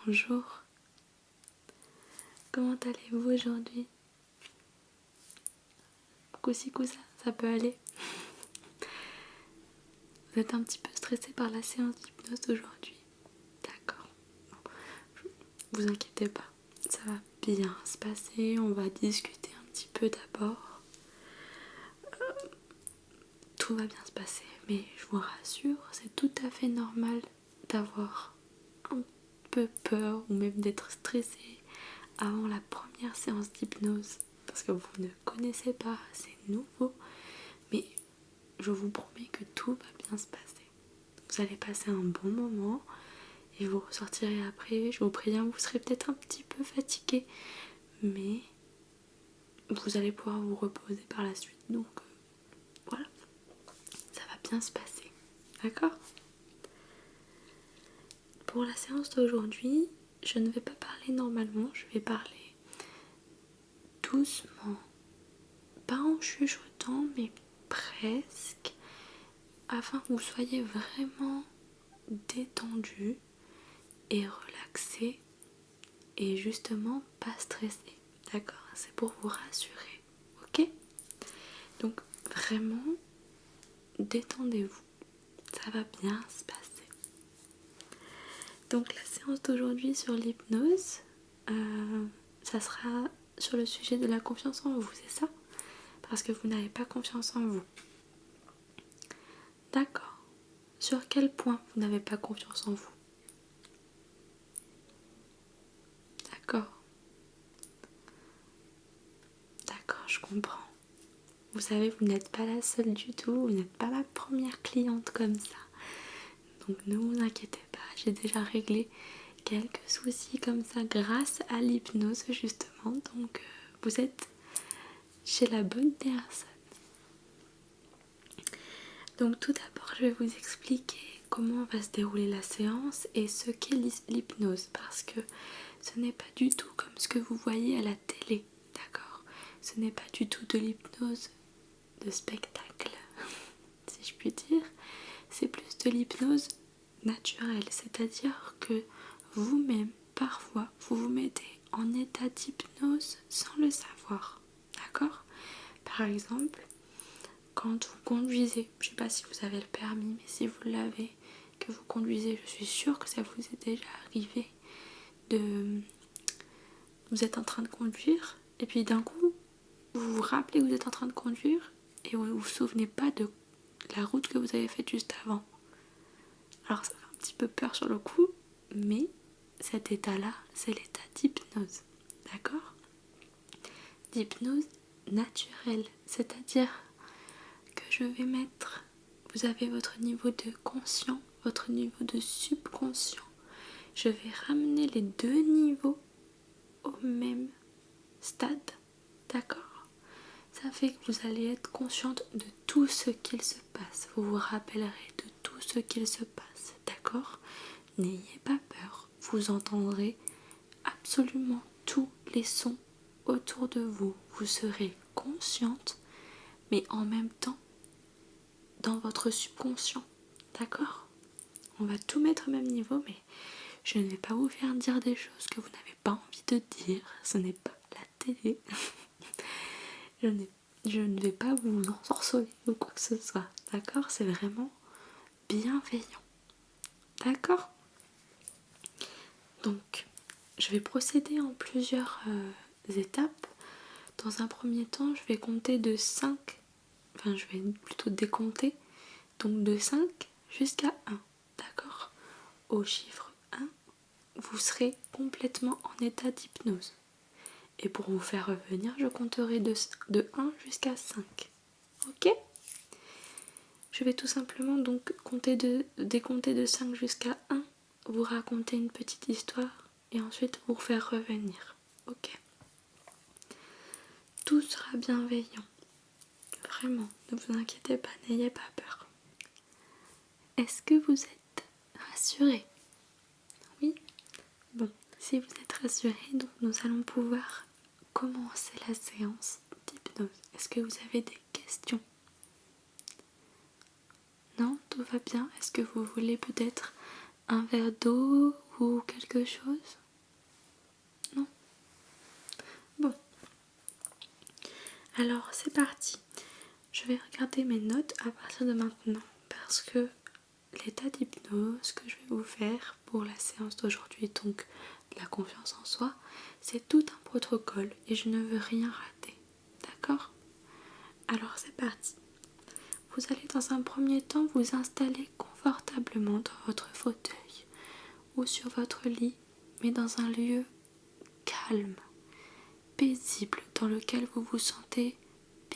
bonjour. Comment allez-vous aujourd'hui? Coup-ci, coup-ça, ça peut aller. Vous êtes un petit peu stressé par la séance d'hypnose d'aujourd'hui? D'accord. Vous inquiétez pas, ça va bien se passer. On va discuter un petit peu d'abord. Tout va bien se passer, mais je vous rassure, c'est tout à fait normal d'avoir un peu peur ou même d'être stressé avant la première séance d'hypnose parce que vous ne connaissez pas, c'est nouveau, mais je vous promets que tout va bien se passer. Vous allez passer un bon moment et vous ressortirez après. Je vous préviens, vous serez peut-être un petit peu fatigué, mais vous allez pouvoir vous reposer par la suite. Donc voilà, ça va bien se passer. D'accord? Pour la séance d'aujourd'hui, je ne vais pas parler normalement, je vais parler doucement, pas en chuchotant, mais presque, afin que vous soyez vraiment détendu et relaxé et justement pas stressé. D'accord? C'est pour vous rassurer. Ok? Donc vraiment, détendez-vous. Ça va bien se passer. Donc la séance d'aujourd'hui sur l'hypnose, ça sera sur le sujet de la confiance en vous, c'est ça? Parce que vous n'avez pas confiance en vous. D'accord. Sur quel point vous n'avez pas confiance en vous? D'accord. D'accord, je comprends. Vous savez, vous n'êtes pas la seule du tout, vous n'êtes pas ma première cliente comme ça. Donc ne vous inquiétez pas, j'ai déjà réglé quelques soucis comme ça grâce à l'hypnose justement. Donc vous êtes chez la bonne personne. Donc tout d'abord, je vais vous expliquer comment va se dérouler la séance et ce qu'est l'hypnose, parce que ce n'est pas du tout comme ce que vous voyez à la télé, d'accord? Ce n'est pas du tout de l'hypnose de spectacle, si je puis dire. C'est plus de l'hypnose naturelle, c'est-à-dire que vous-même, parfois, vous vous mettez en état d'hypnose sans le savoir, d'accord? Par exemple, quand vous conduisez, je ne sais pas si vous avez le permis, mais si vous l'avez, que vous conduisez, je suis sûre que ça vous est déjà arrivé de... Vous êtes en train de conduire, et puis d'un coup, vous vous rappelez que vous êtes en train de conduire, et vous ne vous souvenez pas de la route que vous avez faite juste avant. Alors ça fait un petit peu peur sur le coup, mais cet état-là, c'est l'état d'hypnose, d'accord? D'hypnose naturelle, c'est-à-dire que je vais mettre, vous avez votre niveau de conscient, votre niveau de subconscient. Je vais ramener les deux niveaux au même stade, d'accord? Ça fait que vous allez être consciente de tout ce qu'il se passe. Vous vous rappellerez de tout ce qu'il se passe, d'accord? N'ayez pas peur, vous entendrez absolument tous les sons autour de vous. Vous serez consciente, mais en même temps dans votre subconscient, d'accord? On va tout mettre au même niveau, mais je ne vais pas vous faire dire des choses que vous n'avez pas envie de dire. Ce n'est pas la télé. Je ne vais pas vous ensorceler ou quoi que ce soit, d'accord? C'est vraiment bienveillant, d'accord? Donc, je vais procéder en plusieurs étapes. Dans un premier temps, je vais compter de 5, enfin je vais plutôt décompter, donc de 5 jusqu'à 1, d'accord? Au chiffre 1, vous serez complètement en état d'hypnose. Et pour vous faire revenir, je compterai de 1 jusqu'à 5. Ok? Je vais tout simplement donc décompter de 5 jusqu'à 1, vous raconter une petite histoire et ensuite vous faire revenir. Ok? Tout sera bienveillant. Vraiment, ne vous inquiétez pas, n'ayez pas peur. Est-ce que vous êtes rassuré? Oui? Bon, si vous êtes rassuré, donc nous allons pouvoir commencer la séance d'hypnose. Est-ce que vous avez des questions? Non, tout va bien. Est-ce que vous voulez peut-être un verre d'eau ou ou quelque chose? Non? Bon. Alors c'est parti. Je vais regarder mes notes à partir de maintenant parce que l'état d'hypnose que je vais vous faire pour la séance d'aujourd'hui, donc de la confiance en soi, c'est tout un protocole et je ne veux rien rater. D'accord? Alors c'est parti. Vous allez dans un premier temps vous installer confortablement dans votre fauteuil ou sur votre lit, mais dans un lieu calme, paisible, dans lequel vous vous sentez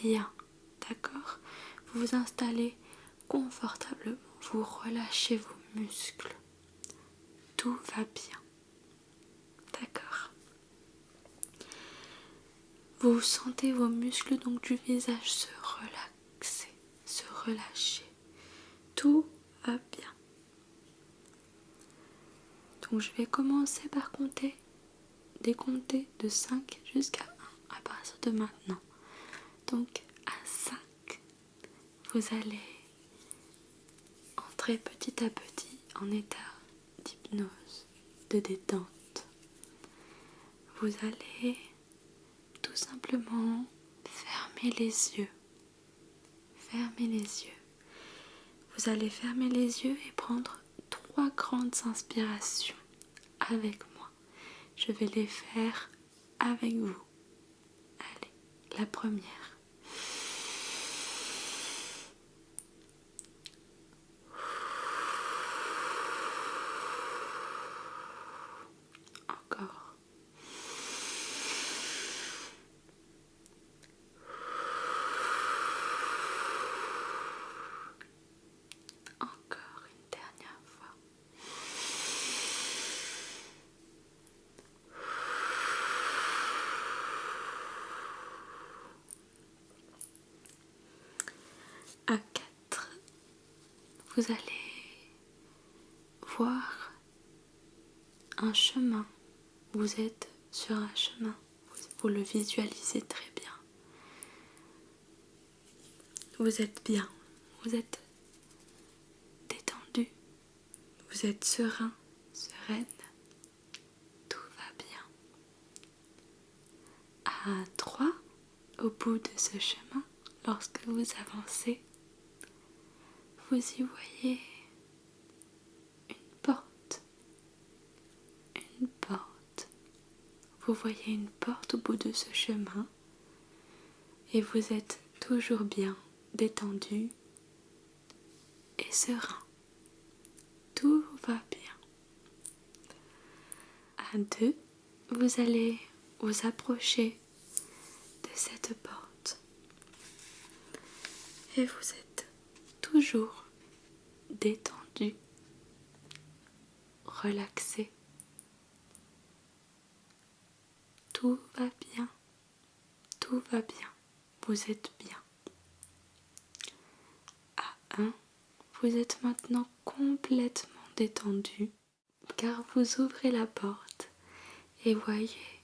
bien. D'accord? Vous vous installez confortablement, vous relâchez vos muscles. Tout va bien. D'accord? Vous sentez vos muscles donc du visage se relaxer, se relâcher. Tout va bien. Donc je vais commencer par décompter de 5 jusqu'à 1 à partir de maintenant. Donc à 5, vous allez entrer petit à petit en état d'hypnose, de détente. Vous allez tout simplement fermer les yeux. Fermez les yeux. Vous allez fermer les yeux et prendre 3 grandes inspirations avec moi. Je vais les faire avec vous. Allez, la première. Encore. Encore une dernière fois. À 4, vous allez voir un chemin. Vous êtes sur un chemin. Vous le visualisez très bien. Vous êtes bien. Vous êtes détendu. Vous êtes serein, sereine. Tout va bien. À 3, au bout de ce chemin, lorsque vous avancez, vous y voyez une porte. Une porte. Vous voyez une porte au bout de ce chemin et vous êtes toujours bien détendu et serein. Tout va bien. À 2, vous allez vous approcher de cette porte et vous êtes toujours détendu, relaxé. Tout va bien, tout va bien, vous êtes bien. À 1, vous êtes maintenant complètement détendu car vous ouvrez la porte et voyez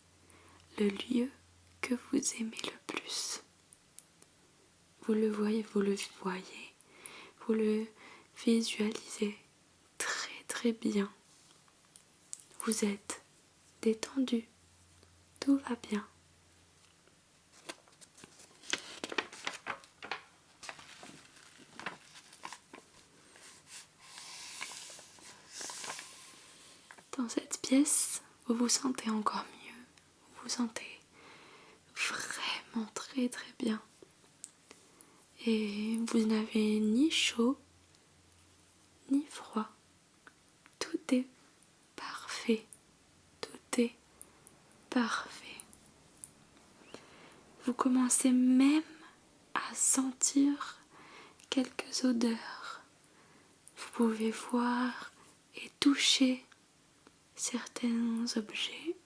le lieu que vous aimez le plus. Vous le voyez, vous le visualisez très très bien. Vous êtes détendu, tout va bien. Dans cette pièce, vous vous sentez encore mieux, vous vous sentez vraiment très très bien. Et vous n'avez ni chaud, ni froid. Tout est parfait, tout est parfait. Vous commencez même à sentir quelques odeurs. Vous pouvez voir et toucher certains objets,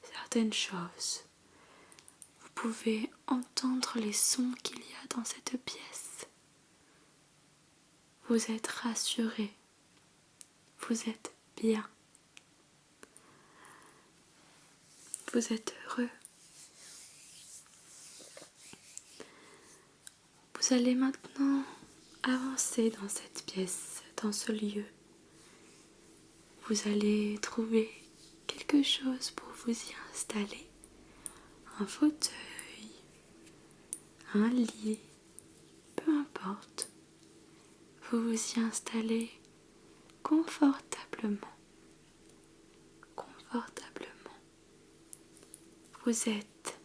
certaines choses. Vous pouvez entendre les sons qu'il y a dans cette pièce. Vous êtes rassuré. Vous êtes bien. Vous êtes heureux. Vous allez maintenant avancer dans cette pièce, dans ce lieu. vous allez trouver quelque chose pour vous y installer. Un fauteuil, un lit, peu importe. Vous vous y installez confortablement. Vous êtes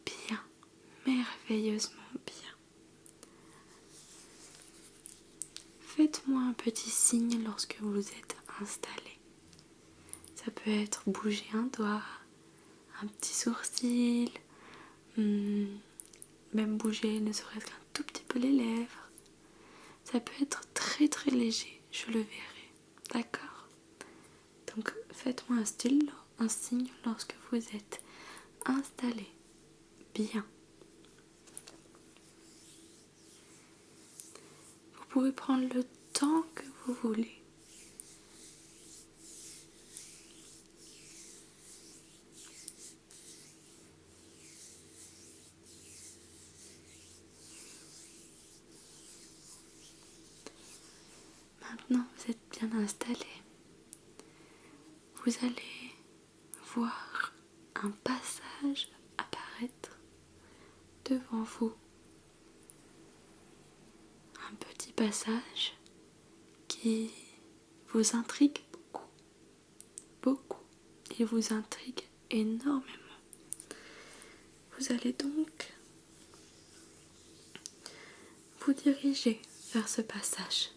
bien, merveilleusement bien. Faites-moi un petit signe lorsque vous êtes installé. Ça peut être bouger un doigt, un petit sourcil, même bouger ne serait-ce qu'un tout petit peu les lèvres. Ça peut être très très léger, je le verrai. D'accord? Donc faites-moi un signe lorsque vous êtes installé. Bien. Vous pouvez prendre le temps que vous voulez. Maintenant, vous êtes bien installé. Vous allez voir un passage apparaître devant vous. Un petit passage qui vous intrigue beaucoup. Beaucoup. Il vous intrigue énormément. Vous allez donc vous diriger vers ce passage.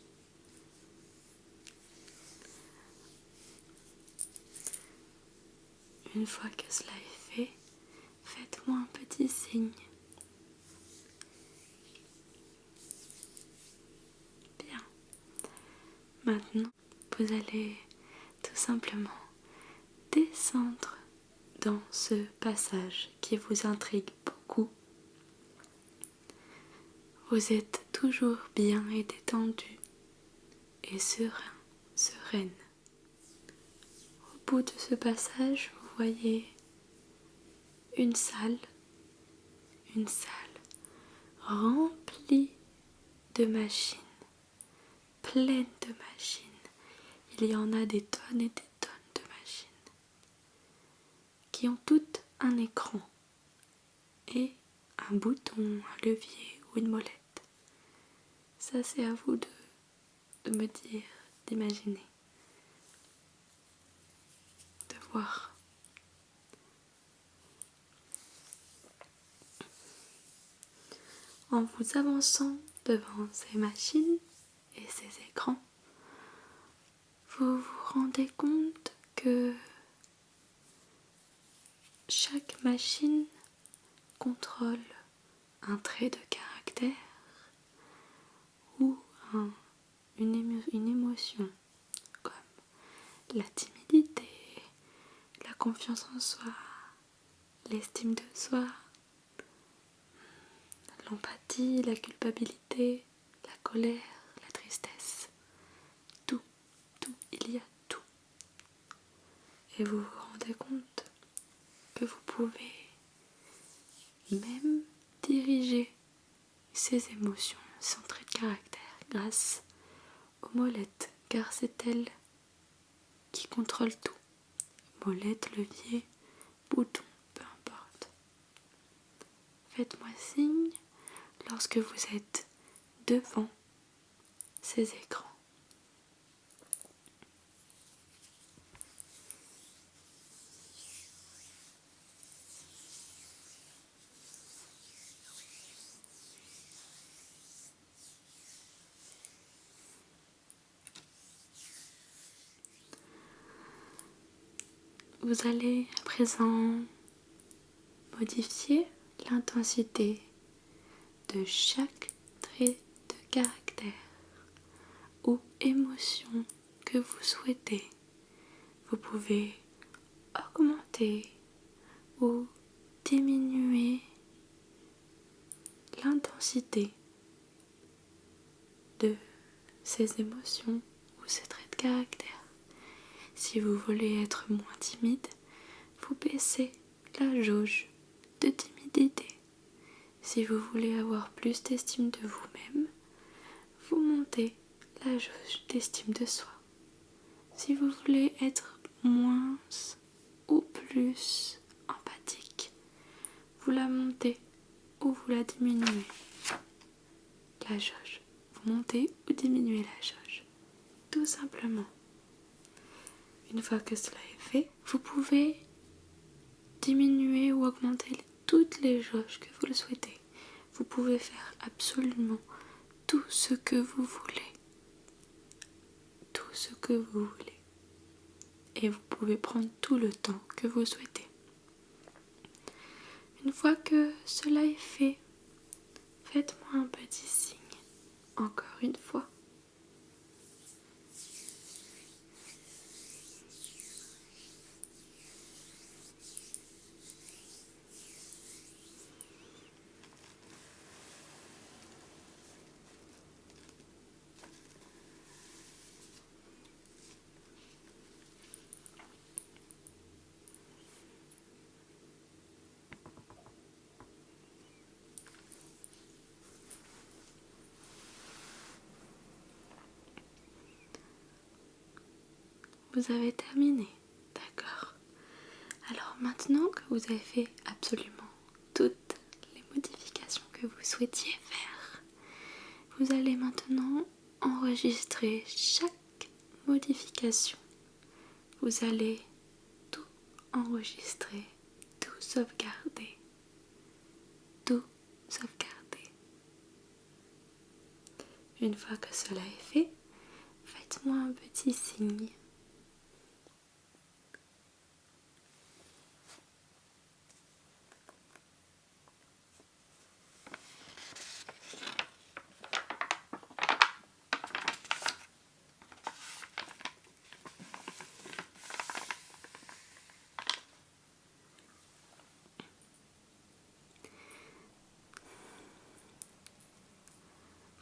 Une fois que cela est fait, faites-moi un petit signe. Bien. Maintenant, vous allez tout simplement descendre dans ce passage qui vous intrigue beaucoup. Vous êtes toujours bien et détendu et sereine. Au bout de ce passage, vous voyez une salle remplie de machines, pleine de machines. Il y en a des tonnes et des tonnes de machines qui ont toutes un écran et un bouton, un levier ou une molette. Ça, c'est à vous de me dire, d'imaginer, de voir. En vous avançant devant ces machines et ces écrans, vous vous rendez compte que chaque machine contrôle un trait de caractère ou une émotion comme la timidité, la confiance en soi, l'estime de soi, l'empathie, la culpabilité, la colère, la tristesse. Tout, il y a tout. Et vous vous rendez compte que vous pouvez même diriger ces émotions, son trait de caractère, grâce aux molettes, car c'est elles qui contrôlent tout. Molette, levier, bouton, peu importe. Faites-moi signe lorsque vous êtes devant ces écrans. Vous allez à présent modifier l'intensité de chaque trait de caractère ou émotion que vous souhaitez. Vous pouvez augmenter ou diminuer l'intensité de ces émotions ou ces traits de caractère. Si vous voulez être moins timide, vous baissez la jauge de timidité. Si vous voulez avoir plus d'estime de vous-même, vous montez la jauge d'estime de soi. Si vous voulez être moins ou plus empathique, vous la montez ou vous la diminuez. La jauge. Vous montez ou diminuez la jauge. Tout simplement. Une fois que cela est fait, vous pouvez diminuer ou augmenter toutes les jauges que vous le souhaitez. Vous pouvez faire absolument tout ce que vous voulez. Tout ce que vous voulez. Et vous pouvez prendre tout le temps que vous souhaitez. Une fois que cela est fait, faites-moi un petit signe. Encore une fois. Vous avez terminé, d'accord? Alors maintenant que vous avez fait absolument toutes les modifications que vous souhaitiez faire, vous allez maintenant enregistrer chaque modification. Vous allez tout enregistrer, tout sauvegarder, tout sauvegarder. Une fois que cela est fait, faites-moi un petit signe.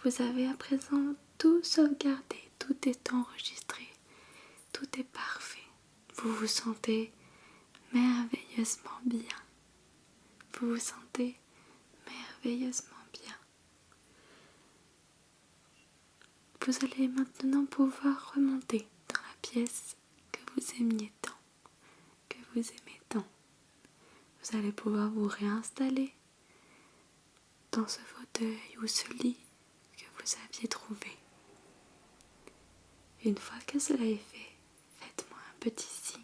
Vous avez à présent tout sauvegardé, tout est enregistré, tout est parfait. Vous vous sentez merveilleusement bien. Vous vous sentez merveilleusement bien. Vous allez maintenant pouvoir remonter dans la pièce que vous aimiez tant, que vous aimez tant. Vous allez pouvoir vous réinstaller dans ce fauteuil ou ce lit que vous aviez trouvé. Une fois que cela est fait, faites-moi un petit signe.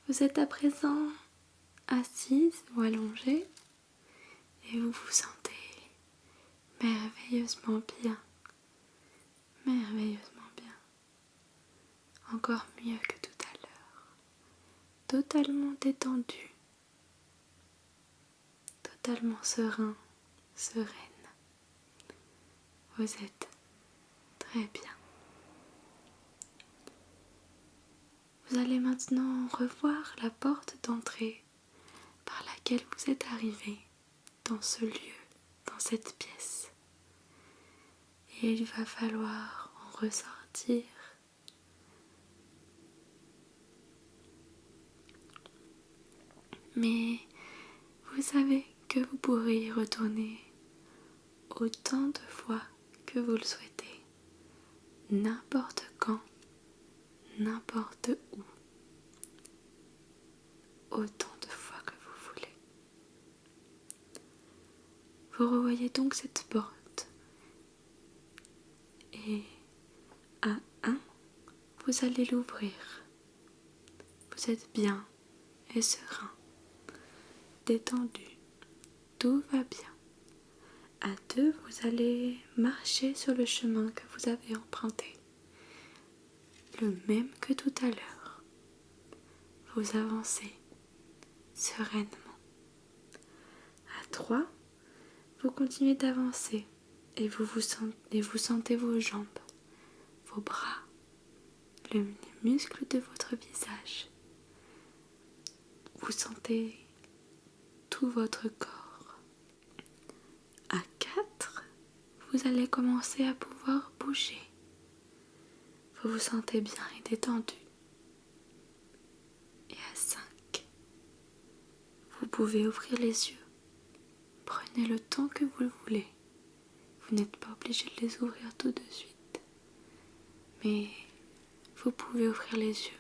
Vous êtes à présent assise ou allongée et vous vous sentez merveilleusement bien, merveilleusement bien, encore mieux que tout à l'heure, totalement détendu, totalement serein, sereine. Vous êtes très bien. Vous allez maintenant revoir la porte d'entrée par laquelle vous êtes arrivé dans ce lieu, dans cette pièce. Et il va falloir en ressortir. Mais vous savez que vous pourrez y retourner autant de fois que vous le souhaitez, n'importe quand, n'importe où, autant de fois que vous voulez. Vous revoyez donc cette porte et à un, vous allez l'ouvrir. Vous êtes bien et serein, détendu, tout va bien. À deux, vous allez marcher sur le chemin que vous avez emprunté, le même que tout à l'heure. Vous avancez sereinement. À trois, vous continuez d'avancer et vous sentez vos jambes, vos bras, les muscles de votre visage. Vous sentez tout votre corps. À 4, vous allez commencer à pouvoir bouger. Vous vous sentez bien et détendu. et à 5. Vous pouvez ouvrir les yeux. Prenez le temps que vous le voulez. Vous n'êtes pas obligé de les ouvrir tout de suite. Mais vous pouvez ouvrir les yeux.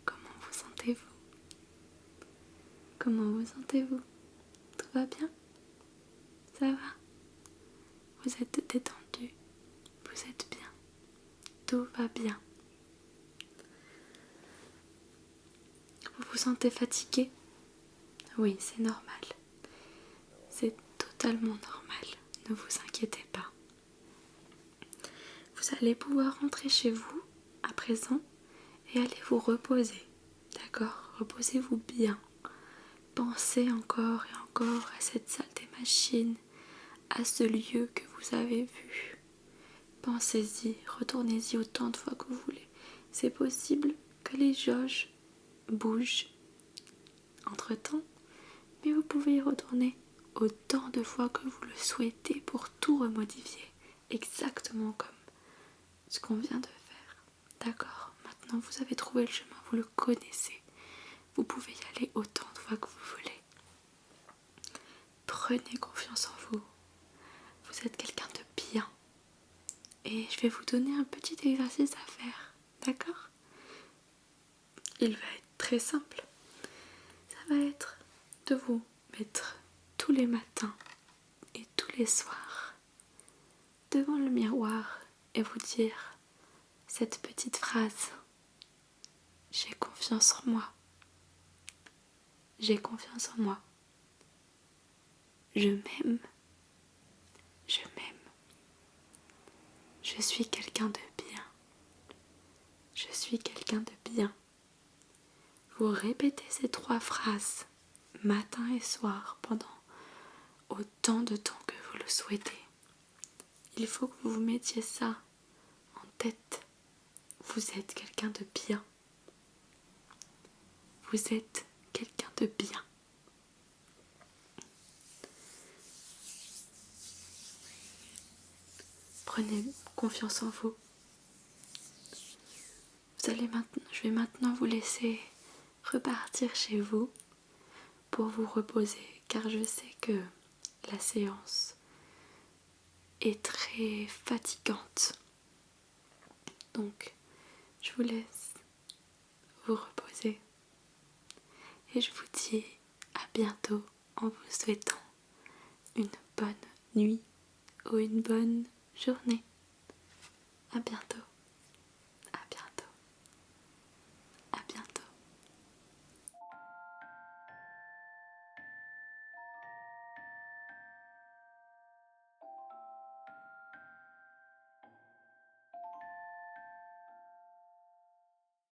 Comment vous sentez-vous? Comment vous sentez-vous? Tout va bien? Ça va? Vous êtes détendu? Vous êtes bien? Tout va bien? Vous vous sentez fatigué? Oui, c'est normal. C'est totalement normal. Ne vous inquiétez pas. Vous allez pouvoir rentrer chez vous à présent et aller vous reposer. D'accord? Reposez-vous bien. Pensez encore et encore à cette salle des machines, à ce lieu que vous avez vu. Pensez-y, retournez-y autant de fois que vous voulez. C'est possible que les jauges bougent entre-temps, mais vous pouvez y retourner autant de fois que vous le souhaitez pour tout remodifier, exactement comme ce qu'on vient de faire. D'accord? Maintenant vous avez trouvé le chemin, vous le connaissez. Vous pouvez y aller autant de fois que vous voulez. Prenez confiance en vous. Vous êtes quelqu'un de bien. Et je vais vous donner un petit exercice à faire. D'accord? Il va être très simple. Ça va être de vous mettre tous les matins et tous les soirs devant le miroir et vous dire cette petite phrase. J'ai confiance en moi. J'ai confiance en moi. Je m'aime. Je m'aime. Je suis quelqu'un de bien. Je suis quelqu'un de bien. Vous répétez ces 3 phrases matin et soir pendant autant de temps que vous le souhaitez. Il faut que vous vous mettiez ça en tête. Vous êtes quelqu'un de bien. Vous êtes quelqu'un de bien. Prenez confiance en vous. Je vais maintenant vous laisser repartir chez vous pour vous reposer car je sais que la séance est très fatigante. Donc, je vous laisse vous reposer et je vous dis à bientôt en vous souhaitant une bonne nuit ou une bonne journée. À bientôt.